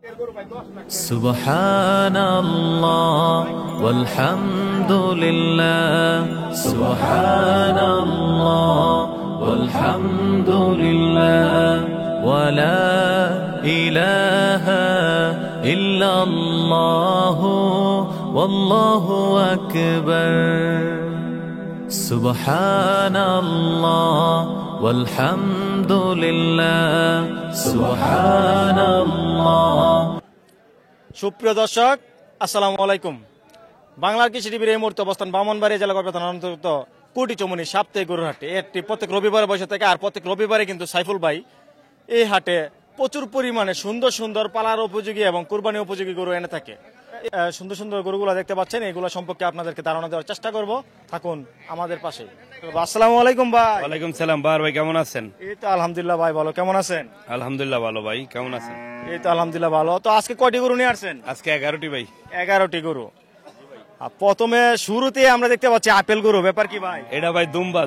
সুবহানাল্লাহ ওয়ালহামদুলিল্লাহ সুবহানাল্লাহ ওয়ালহামদুলিল্লাহ ওয়া লা ইলাহা ইল্লাল্লাহ ওয়াল্লাহু আকবার সুবহানাল্লাহ ওয়ালহামদুলিল্লাহ সুবহানাল্লাহ। সুপ্রিয় দর্শক, আসসালামু আলাইকুম। বাংলার কৃষি টিভির এই মুহূর্তে অবস্থান ব্রাহ্মণবাড়িয়া জেলা থানার অন্তর্গত কুটি চমুনি সাপ্তাহিক গরুর হাটে। এটি প্রত্যেক রবিবারে বসে থাকে, আর প্রত্যেক রবিবারে কিন্তু সাইফুল ভাই এই হাটে প্রচুর পরিমাণে সুন্দর সুন্দর পালার উপযোগী এবং কুরবানি উপযোগী গরু এনে থাকে। সুন্দর সুন্দর গরুগুলো দেখতে পাচ্ছেন, এগুলো সম্পর্কে আপনাদেরকে ধারণা দেওয়ার চেষ্টা করব। থাকুন আমাদের পাশে। আসসালামু আলাইকুম ভাই। ওয়ালাইকুম সালাম। বাহার ভাই কেমন আছেন? এই তো আলহামদুলিল্লাহ ভাই, ভালো। কেমন আছেন? আলহামদুলিল্লাহ ভালো। ভাই কেমন আছেন? এই তো আলহামদুলিল্লাহ ভালো। তো আজকে কয়টি গরু নিয়ে আসছেন? আজকে 11টি ভাই। 11টি গরু। প্রথমে শুরুতে আমরা দেখতে পাচ্ছি আপেল গরু, ব্যাপার কি ভাই? এটা ভাই দুম্বা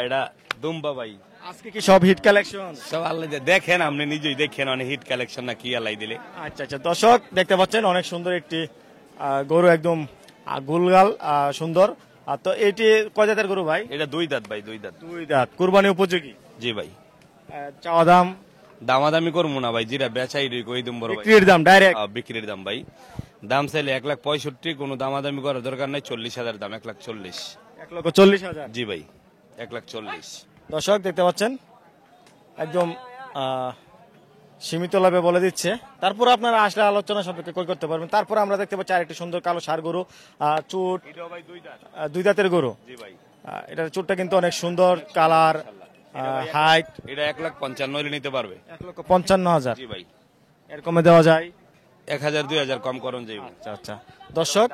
এটা দুম্বা ভাই। আজকে কি সব হিট কালেকশন? সব আল্লাহ দেখেন, আপনি নিজেই দেখেন অনেক হিট কালেকশন না কি আল্লাহ দিলে। আচ্ছা আচ্ছা, দর্শক দেখতে পাচ্ছেন অনেক সুন্দর একটি গরু, একদম গুলগাল সুন্দর। তো এটি কয় জাতের গরু ভাই? এটা 2 দাঁত ভাই, 2 দাঁত। 2 দাঁত, কুরবানি উপযোগী। জি ভাই। চাওয়া দাম? দামাদামি করবো না ভাই, যেটা বেচাই কই দুম বড় ভাই। বিক্রির দাম ডাইরেক্ট? বিক্রির দাম ভাই। দাম চাইলে 1,65,000, কোনো দামাদামি করার দরকার নাই। 40,000 দাম, 1,40,000। 1,40,000? জি ভাই, 1,40,000। দর্শক দেখতে পাচ্ছেন একদম সীমিত লাভে বলে দিচ্ছে। তারপর আপনারা আসলে আলোচনা সাপেক্ষে কল করতে পারবেন। তারপর আমরা দেখতে পাচ্ছি আরেকটি সুন্দর কালো ষাঁড় গরু, চুট, 2 দাঁতের গরু। জি ভাই। এটার চুটটা কিন্তু অনেক সুন্দর, কালার, হাইট। এটা 1,55,000 নিতে পারবে। 1,55,000? জি ভাই। এর কমে দেওয়া যায়? 1,000-2,000 কম করুন যাইব। আচ্ছা আচ্ছা, দর্শক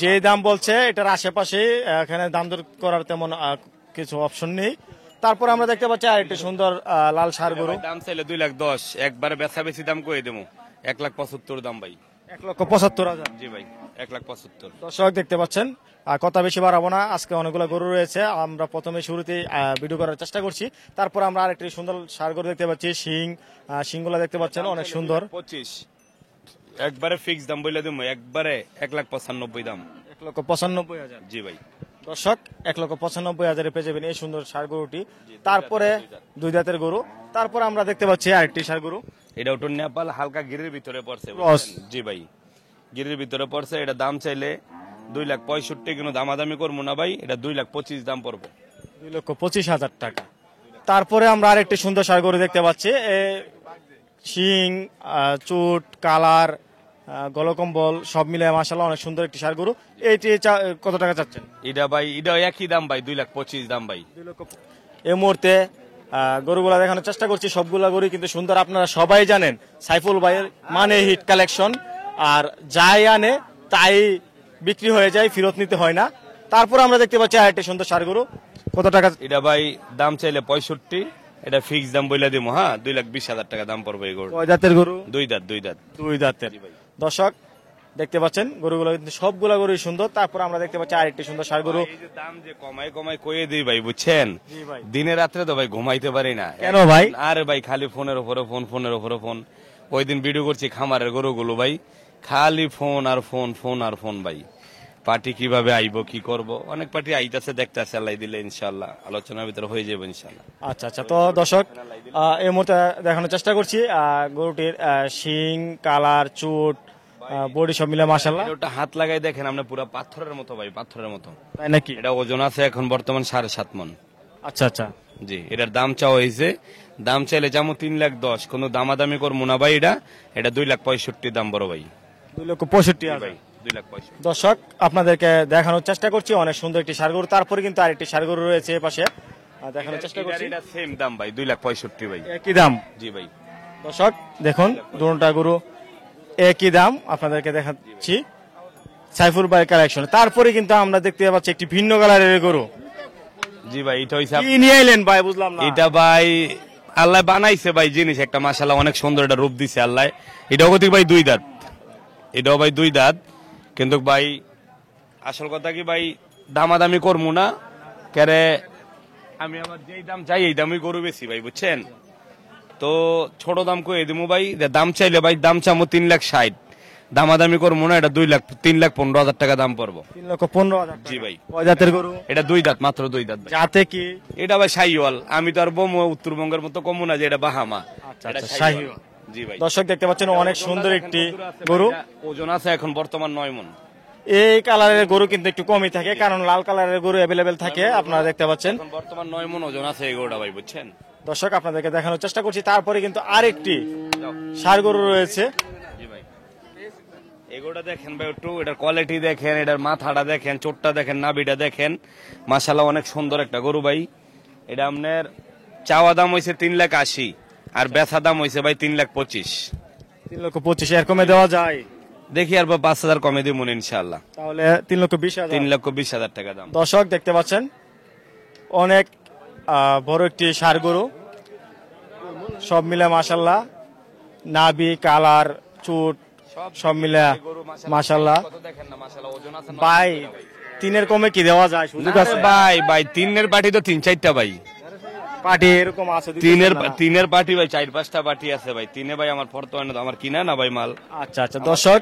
যে দাম বলছে এটার আশেপাশে, এখানে দাম দর করার তেমন কিছু অপশন নেই। তারপর আমরা দেখতে পাচ্ছি আরেকটি সুন্দর লাল ষাঁড় গরু। দাম চাইলে 2,10,000, একবারে বেচা বেশি দাম কই দেবো। 1,75,000 দাম ভাই। 1,75,000? জি ভাই, 1,75,000। দর্শক দেখতে পাচ্ছেন, কথা বেশি বাড়াবো না, আজকে অনেকগুলো গরু রয়েছে। আমরা প্রথমে শুরুতেই ভিডিও করার চেষ্টা করছি। তারপর আমরা আরেকটি সুন্দর ষাঁড় গরু দেখতে পাচ্ছি, শিংগুলা দেখতে পাচ্ছেন অনেক সুন্দর। 25, একবারে ফিক্স দাম বলে দেবো, একবারে 1,95,000 দাম। 1,95,000? জি ভাই। দর্শক 1,95,000 পেয়ে যাবেন এই সুন্দর ষাঁড় গরুটি। তারপরে 2 দাঁতের গরু। তারপর আমরা দেখতে পাচ্ছি আরেকটি ষাঁড় গরু। এটা ওটা নেপাল, হালকা গিরির ভিতরে পড়ছে। জি ভাই, গিরির ভিতরে পড়ছে। এটা দাম চাইলে 2,65,000, কিন্তু দামাদামি করবো না ভাই। এটা 2,25,000 দাম পড়বো। 2,25,000 টাকা। তারপরে আমরা আরেকটি সুন্দর ষাঁড় গরু দেখতে পাচ্ছি, শিং, চুট, কালার, গলকম্বল সব মিলে মাশাআল্লাহ অনেক সুন্দর একটি ষাঁড় গরু। এইটি কত টাকা চাচ্ছেন? এটা ভাই, এটা একই দাম ভাই, 2,25,000 দাম ভাই। এই মুহূর্তে গরুগুলা দেখানোর চেষ্টা করছি, সবগুলা গরু কিন্তু সুন্দর। আপনারা সবাই জানেন সাইফুল ভাইয়ের মানে হিট কালেকশন, আর যাই আনে তাই বিক্রি হয়ে যায়, ফেরত নিতে হয় না। তারপর আমরা দেখতে পাচ্ছি আরেকটি সুন্দর ষাঁড় গরু। কত টাকা? এটা ভাই দাম চাইলে 65, এটা ফিক্স দাম বলে দিব। হ্যাঁ, 2,20,000 টাকা দাম পড়বে এই গরু। কয় দাঁতের গরু? 2 দাঁত, 2 দাঁত। 2 দাঁতের। দর্শক দেখতে পাচ্ছেন গরুগুলো কিন্তু সবগুলা গরুই সুন্দর। তারপর আমরা দেখতে পাচ্ছি আরেকটি সুন্দর ষাঁড় গরু। দাম যে কমাই কইয়ে দিই ভাই, বুঝছেন? দিনে রাত্রে তো ভাই ঘুমাইতে পারি না। কেন ভাই? আরে ভাই খালি ফোনের উপরে ফোন। ওই দিন ভিডিও করছি খামারের গরুগুলো ভাই, খালি ফোন আর ফোন ভাই। পার্টি কিভাবে আইব, কি করব, অনেক পার্টি আইতাছে, দেখতেছে, আল্লাহ দিলে ইনশাআল্লাহ আলোচনার ভিতরে হয়ে যাবে ইনশাআল্লাহ। আচ্ছা আচ্ছা, তো দর্শক এই মুহূর্তে দেখানোর চেষ্টা করছি গরুটির শিং, কালার, চুট, বডি সব মিলে মাশাআল্লাহ। ওটা হাত লাগাই দেখেন আপনি, পুরো পাথরের মতো ভাই, পাথরের মতো। তাই নাকি? এটা ওজন আছে এখন বর্তমান 7.5 মণ। আচ্ছা আচ্ছা। জি, এটার দাম চাওয়া হয়েছে। দাম চাইলে যেমন 3,10,000, কোনো দামাদামি করবো না ভাই। এটা 2,65,000 দাম বড় ভাই। 2,65,000 ভাই, 2,65,000। দর্শক আপনাদেরকে দেখানোর চেষ্টা করছি অনেক সুন্দর একটি ষাঁড় গরু। তারপরে কিন্তু আরেকটি ষাঁড় গরু রয়েছে এই পাশে, দেখানোর চেষ্টা করছি। এটা সেম দাম ভাই, 2,65,000 ভাই। একই দাম? জি ভাই। দর্শক দেখুন দুটোটা গরু একই দাম আপনাদেরকে দেখাচ্ছি সাইফুল ভাই কালেকশন। তারপরে কিন্তু আমরা দেখতে পাচ্ছি একটি ভিন্ন কালারের গরু। জি ভাই, এটা হইছে কি নিয়ে এলেন ভাই, বুঝলাম না। এটা ভাই আল্লাহ বানাইছে ভাই জিনিস একটা, মাশাআল্লাহ অনেক সুন্দর একটা রূপ দিছে আল্লাহ। এটাও গতিক ভাই 2 দাঁত, এটাও ভাই 2 দাঁত। কিন্তু ভাই আসল কথা কি ভাই, দামাদামি করবো না কেরে, আমি আমার যেই দাম চাই এই দামই গরু বেশি ভাই, বুঝছেন? তো ছোট দাম কই দিমু ভাই, দাম চাইলে ভাই দাম চামো 3,60,000, দামাদামি করবো না, এটা 3,15,000 টাকা দাম পড়বো। 3,15,000 জি ভাই। কয় জাতের গরু? এটা 2 দাঁত, মাত্র 2 দাঁত ভাই। জাতে কি? এটা ভাই শাহিওয়াল, আমি তো আর বমু উত্তরবঙ্গের মতো কমু না যে এটা বাহামা। আচ্ছা, এটা আচ্ছা, শাহিওয়াল। শাহিওয়াল। জি ভাই। দর্শক দেখতে পাচ্ছেন অনেক সুন্দর একটি গরু। ওজন আছে এখন বর্তমান 9 মণ। এই কালারের গরু কিন্তু একটু কমই থাকে, কারণ লাল কালারের গরু অ্যাভেলেবেল থাকে, আপনারা দেখতে পাচ্ছেন। এখন বর্তমান 9 মণ ওজন আছে এই গরুটা ভাই, বুঝছেন? দর্শক আপনাদেরকে দেখানোর চেষ্টা করছি। তারপরে কিন্তু আরেকটি ষাঁড় গরু রয়েছে। জি ভাই। এগুলোটা দেখেন ভাই একটু, এটার কোয়ালিটি দেখেন, এটার মাথাটা দেখেন, চোটটা দেখেন, নাভিটা দেখেন, মাশাআল্লাহ অনেক সুন্দর একটা গরু ভাই। এটা আপনার চাওয়া দাম হইছে 3,80,000 আর বেচা দাম হইছে ভাই 3,25,000। 3,25,000 এর কমে দেওয়া যায়? দেখি আর 5,000 কমে দিব ইনশাআল্লাহ। তাহলে 3,20,000। 3,20,000 টাকা দাম। দর্শক দেখতে পাচ্ছেন অনেক বড় একটি ষাঁড় গরু, সব মিলে মাশাআল্লাহ, নাভি, কালার, চুট সব মিলে মাশাআল্লাহ। দেখেন না মাশাআল্লাহ, ওজন আছে ভাই 3 কমে কি দেওয়া যায়? সুযোগ আছে ভাই? ভাই 3 পার্টি তো 3-4টা ভাই, পার্টি এরকম আছে? 3 পার্টি ভাই 4-5টা পার্টি আছে ভাই। 3 ভাই আমার বর্তমানে আমার কিনা না ভাই মাল। আচ্ছা আচ্ছা দর্শক,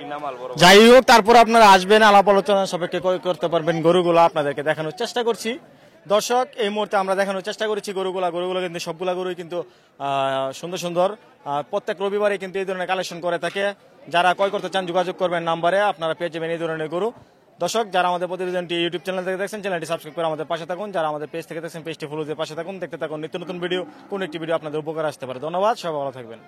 যাই হোক তারপর আপনারা আসবেন, আলাপ আলোচনা সাপেক্ষে ক্রয় করতে পারবেন গরুগুলো। আপনাদেরকে দেখানোর চেষ্টা করছি। দর্শক এই মুহূর্তে আমরা দেখানোর চেষ্টা করেছি গরুগুলো কিন্তু সবগুলা গরুই কিন্তু সুন্দর সুন্দর। প্রত্যেক রবিবারে কিন্তু এই ধরনের কালেকশন করে থাকে। যারা ক্রয় করতে চান যোগাযোগ করবেন নাম্বারে, আপনারা পেয়ে যাবেন এই ধরনের গরু। দর্শক যারা আমাদের প্রতিবেদনটি ইউটিউব চ্যানেল থেকে দেখছেন, চ্যানেলটি সাবস্ক্রাইব করে আমাদের পাশে থাকুন। যারা আমাদের পেজ থেকে দেখছেন, পেজটি ফলো দিয়ে পাশে থাকুন। দেখতে থাকুন নিত্য নতুন ভিডিও, কোন একটি ভিডিও আপনাদের উপকার আসতে পারে। ধন্যবাদ, সবাই ভালো থাকবেন।